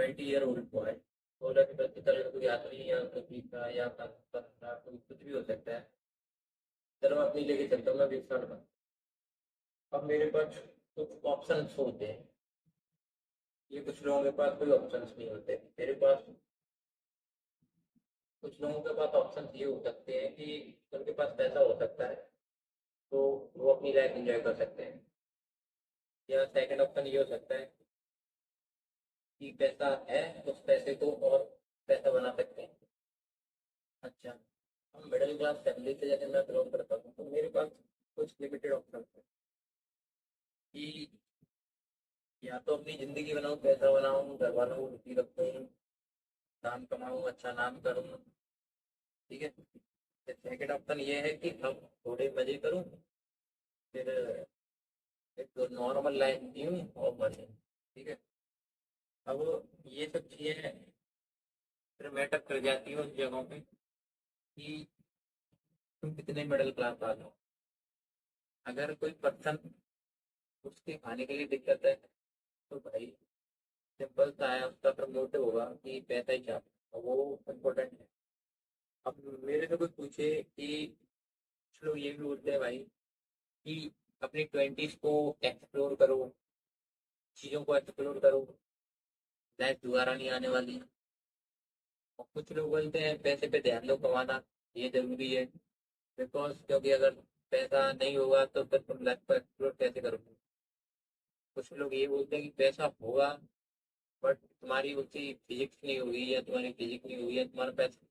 20 year old boy बोला कि बस तरह का कोई आदमी या कभी का या का कोई कुछ भी हो सकता है। चलो मैं अपनी लेके चलता हूँ, मैं 20 साल का। अब मेरे पास कुछ ऑप्शंस होते हैं। ये कुछ लोगों के पास कोई ऑप्शंस नहीं होते। मेरे पास कुछ लोगों के पास ऑप्शंस ये हो सकते हैं कि उनके पास पैसा हो सकता है, तो वो अपनी लाइफ एंजॉय कर सकते हैं। या सेकंड ऑप्शन ये हो सकता है कि पैसा है, उस पैसे को और पैसा बना सकते हैं। अच्छा, हम मिडिल क्लास फैमिली से जैसे मैं बिलोंग करता हूँ, तो मेरे पास कुछ लिमिटेड ऑप्शन है कि या तो अपनी ज़िंदगी बनाऊँ, पैसा बनाऊँ, घर वालों को दुखी रखूँ, काम कमाऊँ, अच्छा नाम करूँ, ठीक है। सेकंड ऑप्शन ये है कि अब थोड़े मज़े करूँ, फिर एक नॉर्मल लाइफ जीऊँ और मर जाऊँ, ठीक है। अब ये सब चीज़ें फिर मैटर कर जाती हैं उन जगहों पे कि तुम कितने मिडिल क्लास वाले हो। अगर कोई पर्सन उसके खाने के लिए दिक्कत है, तो भाई सिंपल सा है, उसका फिर मोटिव होगा कि पैसा ही चाहता, वो इम्पोर्टेंट है। अब मेरे से कोई पूछे कि कुछ लोग ये भी बोलते हैं भाई कि अपनी ट्वेंटीज को एक्सप्लोर करो, चीज़ों को एक्सप्लोर करो, लाइफ दोबारा नहीं आने वाली। और कुछ लोग बोलते हैं पैसे पे ध्यान दो, कमाना ये जरूरी है। बिकॉज क्योंकि अगर पैसा नहीं होगा तो फिर तुम लाइफ को एक्सप्लोर कैसे करोगे। कुछ लोग ये बोलते हैं कि पैसा होगा बट तुम्हारी उतनी फिजिक्स नहीं होगी, या तुम्हारी फिजिक्स नहीं होगी, या तुम्हारा पैसा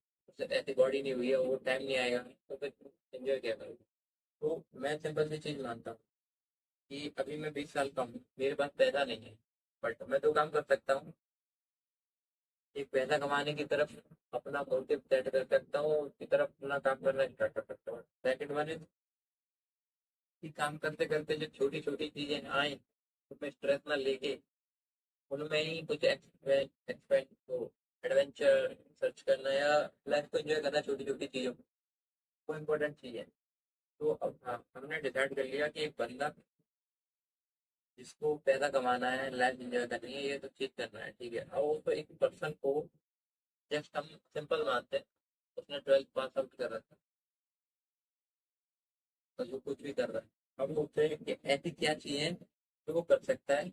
ऐसी बॉडी नहीं हुई है, वो टाइम नहीं आएगा, तो फिर तुम एंजॉय क्या करोगे। तो मैं सिंपल सी चीज़ मानता हूँ कि अभी मैं 20 साल का हूँ, मेरे पास पैसा नहीं है, बट मैं तो काम कर सकता हूँ। एक पैसा कमाने की तरफ अपना मोटिव सेट कर सकता हूँ, उसकी तरफ अपना काम करना स्टार्ट कर सकता हूँ। सेकंड वन इज कि काम करते करते जो छोटी छोटी चीजें आए उसमें स्ट्रेस ना लेके उनमें ही कुछ एक्सपेंड को एडवेंचर सर्च करना या लाइफ को एंजॉय करना, छोटी छोटी चीजों को, वो इम्पोर्टेंट चीज है। तो अब हाँ, हमने डिसाइड कर लिया कि एक बंदा जिसको पैसा कमाना है, लाइफ एंजॉय करनी है, ये तो चीज करना है, ठीक है। और वो तो एक पर्सन को जस्ट हम सिंपल मानते हैं, उसने 12th पास आउट कर रखा है, तो जो कुछ भी कर रहा है, अब उससे ऐसी क्या चीजें जो वो कर सकता है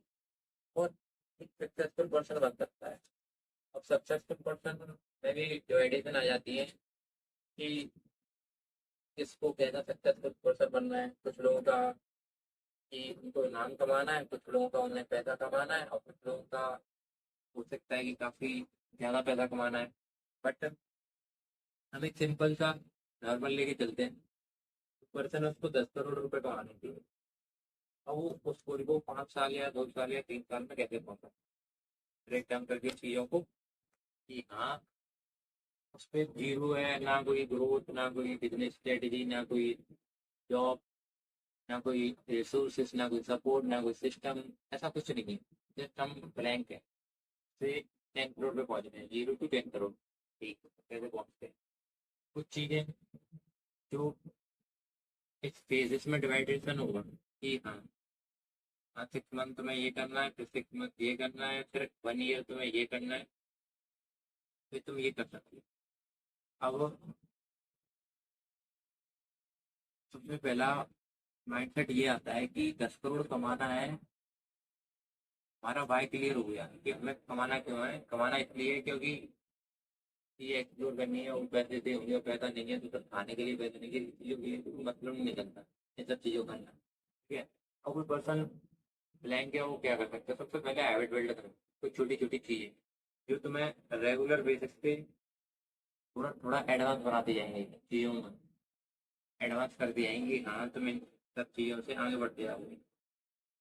और एक सक्सेसफुल पर्सन बन सकता है। अब सक्सेसफुल पर्सन में भी डिवाइडेशन आ जाती है कि किसको कहना सक्सेसफुल पर्सन बनना है। कुछ लोगों का कि उनको नाम कमाना है, कुछ लोगों का उन्हें पैसा कमाना है, और कुछ लोगों का हो सकता है कि काफी ज्यादा पैसा कमाना है। बट हम एक सिंपल सा नॉर्मल लेके चलते हैं। पर्सन उसको 10 करोड़ रुपए कमाने चाहिए, और वो उस गोल को 5 साल या 2 साल या 3 साल में कैसे पहुंचा, ब्रेक डाउन करके चीजों को कि हाँ उस पर जीरो है, ना कोई ग्रोथ, ना कोई बिजनेस स्ट्रेटेजी, ना कोई जॉब, ना कोई रिसोर्सेस, ना कोई सपोर्ट, ना कोई सिस्टम, ऐसा कुछ नहीं है। जस्ट हम ब्लैंक है से 10 करोड़ पे पहुंच रहे हैं, 0 to 10 करोड़, ठीक कैसे पहुंचते हैं। कुछ चीजें जो इस फेजेस में डिवाइडेशन होगा कि हाँ 6 मंथ में ये करना है, फिर 6 मंथ ये करना है, फिर 1 ईयर तुम्हें ये करना है, फिर तुम ये कर सकते हो। अब सबसे पहला माइंडसेट ये आता है कि 10 करोड़ कमाना है, हमारा वाई क्लियर हो गया कि हमें कमाना क्यों है। कमाना इसलिए क्योंकि ये एक्सप्लोर करनी है, वो पैसे दे होंगे, पैसा नहीं है तो फिर खाने के लिए पैसे नहीं है, चीज़ों के लिए तो मतलब नहीं निकलता इन सब चीज़ों का, ठीक है। और कोई पर्सन ब्लैंक है, वो क्या कर सकता है, सबसे पहले हैबिट बिल्ड करो। कोई छोटी छोटी चीज़ें जो तुम्हें रेगुलर बेसिस पे थोड़ा थोड़ा एडवांस बनाते जाएंगे चीज़ों में, एडवांस करते जाएंगे, हाँ तुम इन सब चीज़ों से आगे बढ़ते जाओगे।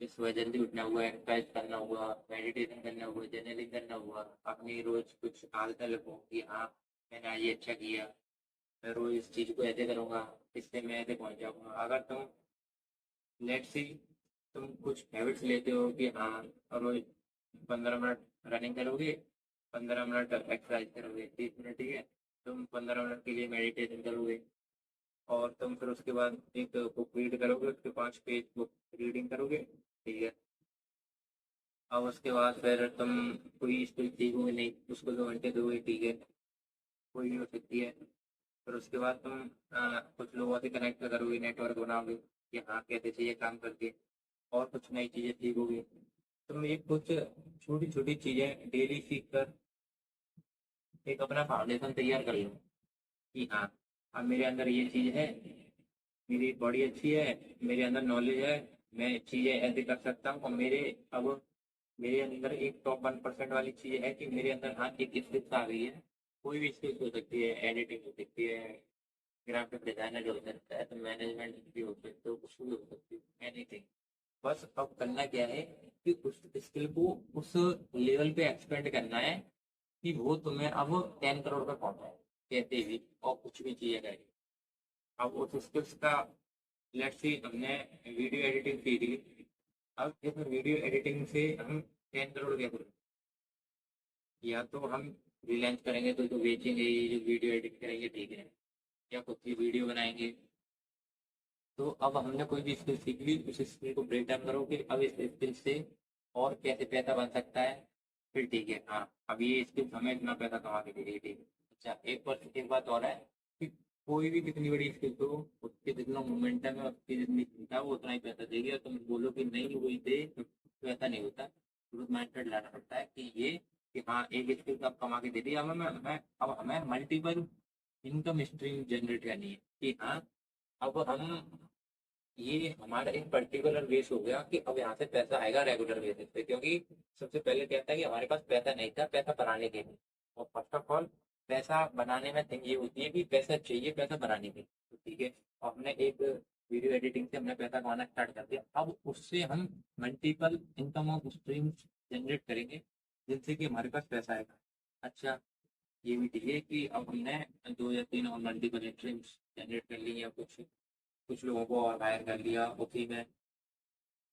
इस सुबह जल्दी उठना हुआ, एक्सरसाइज करना हुआ, मेडिटेशन करना हुआ, जर्नलिंग करना हुआ, अपनी रोज कुछ आदतें लगो कि हाँ मैंने आज ये अच्छा किया, मैं रोज इस चीज़ को ऐसे करूँगा, इससे मैं ऐसे पहुँच जाऊँगा। अगर तुम लेट सी तुम कुछ हैबिट्स लेते हो कि हाँ रोज 15 मिनट रनिंग करोगे, 15 मिनट एक्सरसाइज करोगे, 30 मिनट, ठीक है। तुम 15 मिनट के लिए मेडिटेशन करोगे, और तुम फिर उसके बाद एक बुक रीड करोगे, उसके 5 पेज बुक रीडिंग करोगे, ठीक है। अब उसके बाद फिर तुम कोई स्किल सीखोगे नहीं, उसको 2 घंटे दोगे ठीक है, कोई भी हो सकती है। फिर उसके बाद तुम कुछ लोगों से कनेक्ट करोगे, नेटवर्क बनाओगे कि हाँ कैसे चाहिए काम करके, और कुछ नई चीज़ें सीखोगे। तुम ये कुछ छोटी छोटी चीज़ें डेली सीख कर एक अपना फाउंडेशन तैयार कर लो कि हाँ अब मेरे अंदर ये चीज़ है, मेरी बॉडी अच्छी है, मेरे अंदर नॉलेज है, मैं चीज़ें ऐसे कर सकता हूँ। और मेरे अब मेरे अंदर एक टॉप 1% वाली चीज़ है कि मेरे अंदर हाँ एक स्किल्स आ गई है। कोई भी स्किल्स हो सकती है, एडिटिंग हो सकती है, ग्राफिक डिजाइनर हो सकता है, तो मैनेजमेंट भी हो सकती है, कुछ भी हो सकती है, एनीथिंग। बस अब करना क्या है कि उस स्किल को उस लेवल पे एक्सपेंड करना है कि वो तुम्हें अब 10 करोड़ पे पहुंचाए कहते भी, और कुछ भी चाहिए करें। अब उस स्किल्स का लेट्स सी हमने वीडियो एडिटिंग सीख ली, अब इस वीडियो एडिटिंग से हम 10 करोड़ क्या करें? या तो हम फ्रीलांस करेंगे तो बेचेंगे, ये जो वीडियो एडिट करेंगे ठीक है, या खुद की वीडियो बनाएंगे। तो अब हमने कोई भी स्किल सीख ली, उस स्किल को ब्रेक डाउन करो कि अब इस स्किल से और कैसे पैसा बन सकता है। फिर ठीक है, हाँ अब ये स्किल हमें इतना पैसा कमा के दे रही है, ठीक है। अच्छा एक बात और है कि कोई भी कितनी बड़ी स्किल हो, उसके जितना मोमेंटम है, उसकी जितनी चिंता है, वो उतना ही पैसा देगी। और तुम बोलो कि नहीं वही दे, तो ऐसा नहीं होता। ग्रोथ माइंडसेट लाना पड़ता है कि ये कि हाँ एक स्किल तो अब कमा के दे दी, अब हमें मल्टीपल इनकम स्ट्रीम जनरेट करनी है कि हाँ अब हम ये हमारा एक पर्टिकुलर बेस हो गया कि अब यहाँ से पैसा आएगा रेगुलर बेसिस पे। क्योंकि सबसे पहले क्या था कि हमारे पास पैसा नहीं था पैसा बनाने के लिए। और फर्स्ट ऑफ ऑल पैसा बनाने में थिंग ये होती है कि पैसा चाहिए पैसा बनाने के लिए, तो ठीक है। और हमने एक वीडियो एडिटिंग से हमने पैसा कमाना स्टार्ट कर दिया, अब उससे हम multiple income of streams generate करेंगे जिनसे कि हमारे पास पैसा आएगा। अच्छा ये भी ठीक है कि अब हमने 2 या 3 और मल्टीपल स्ट्रीम्स जनरेट कर ली, या कुछ कुछ लोगों को और हायर कर लिया, उसी में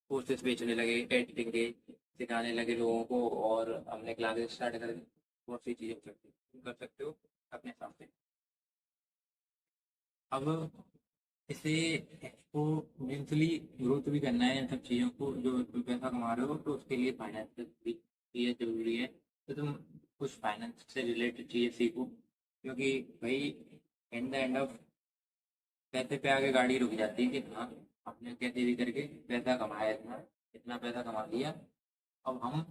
कोर्सेज बेचने लगे एडिटिंग के, सिखाने लगे लोगों को, और हमने क्लासेस स्टार्ट कर दी। बहुत सी चीज़ें कर सकते हो अपने हिसाब से। अब इसे एक्सपोनेंशियली ग्रोथ भी करना है इन सब चीज़ों को, जो तुम पैसा कमा रहे हो तो उसके लिए फाइनेंस भी चीज़ें जरूरी है। तो तुम कुछ फाइनेंस से रिलेटेड चीज़ें सीखो, क्योंकि भाई एट द एंड ऑफ पैसे पे आगे गाड़ी रुक जाती है कि हाँ आपने कैसे भी करके पैसा कमाया, इतना इतना पैसा कमा लिया। अब हम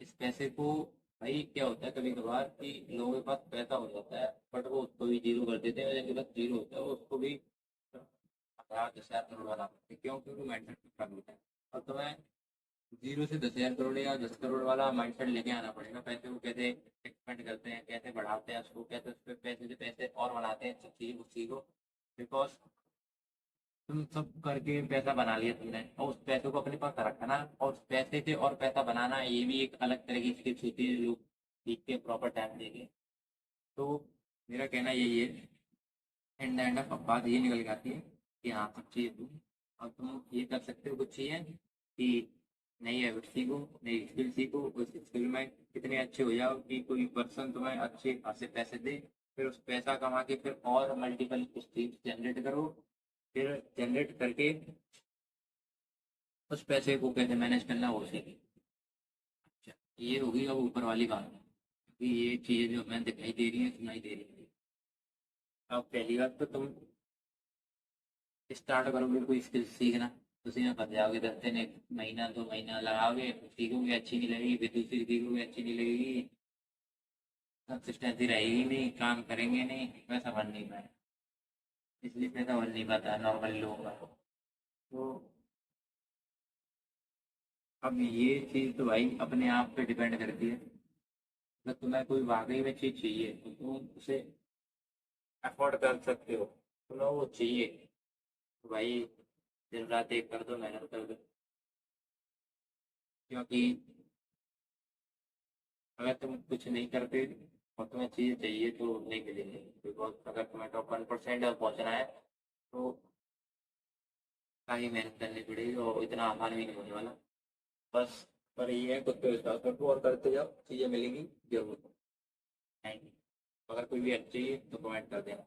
इस पैसे को, भाई क्या होता है कभी कभार कि लोगों के पास पैसा हो जाता है बट वो उसको भी जीरो कर देते हैं, जिनके पास जीरो होता है वो उसको भी 10,000 10,000 करोड़ बना देते हैं। क्यों? क्योंकि माइंडसेट खराब होता है। अब तुम्हें 0 से 10,000 करोड़ या 10 करोड़ वाला माइंडसेट लेके आना पड़ेगा। पैसे को कैसे एक्सपेंड करते हैं, कैसे बढ़ाते हैं उसको, कैसे उस पर पैसे से पैसे और बनाते हैं, सब चीज़ उसी को। बिकॉज तुम सब करके पैसा बना लिया तुमने, और उस पैसे को अपने पास रखना और उस पैसे से और पैसा बनाना, ये भी एक अलग तरह की स्किल्स होती है जो सीख के प्रॉपर टाइम देंगे। तो मेरा कहना यही है, एंड द एंड ऑफ बात ये निकल के आती है कि हाँ सब चीज़ तुम, अब तुम ये कर सकते हो कुछ चीज़ें कि नई हैबिट सीखो, नई स्किल सीखो, उस स्किल में कितने अच्छे हो जाओ कि कोई पर्सन तुम्हें अच्छे खासे पैसे दे। फिर उस पैसा कमा के फिर और मल्टीपल स्ट्रीम्स जनरेट करो, फिर जनरेट करके उस पैसे को कैसे मैनेज करना वो सीखें। अच्छा ये होगी अब ऊपर वाली बात, कि ये चीज़ें जो हमें दिखाई दे रही है सुनाई दे रही है। अब पहली बात तो तुम स्टार्ट करोगे कोई स्किल सीखना, उसी में फंस जाओगे 10 दिन, 1 महीना 2 महीना लगाओगे, सीखोगे अच्छी नहीं लगेगी, फिर दूसरी सीखोगे अच्छी नहीं लगेगी, कंसिस्टेंसी रहेगी नहीं, काम करेंगे नहीं, वैसा बन नहीं पाए, इसलिए पैसा बन नहीं पाता नॉर्मल लोगों का। तो अब ये चीज़ तो भाई अपने आप पे डिपेंड करती है। अगर तुम्हें कोई वाकई में चीज़ चाहिए तो तुम उसे अफोर्ड कर सकते हो, तुम्हें वो चाहिए तो भाई दिन रात एक कर दो, मेहनत कर दो। क्योंकि अगर तुम कुछ नहीं करते और तुम्हें चीज़ चाहिए तो नहीं मिलेंगे। बिकॉज अगर तुम्हें टॉप 1% पहुंचना है तो काफ़ी मेहनत करनी पड़ेगी, और इतना आसान भी नहीं होने वाला। बस पर ये है खुद पे विश्वास रखो और करते जाओ, चीज़ें मिलेंगी जरूर। Thank you. अगर कोई भी अच्छी है तो कमेंट कर देना।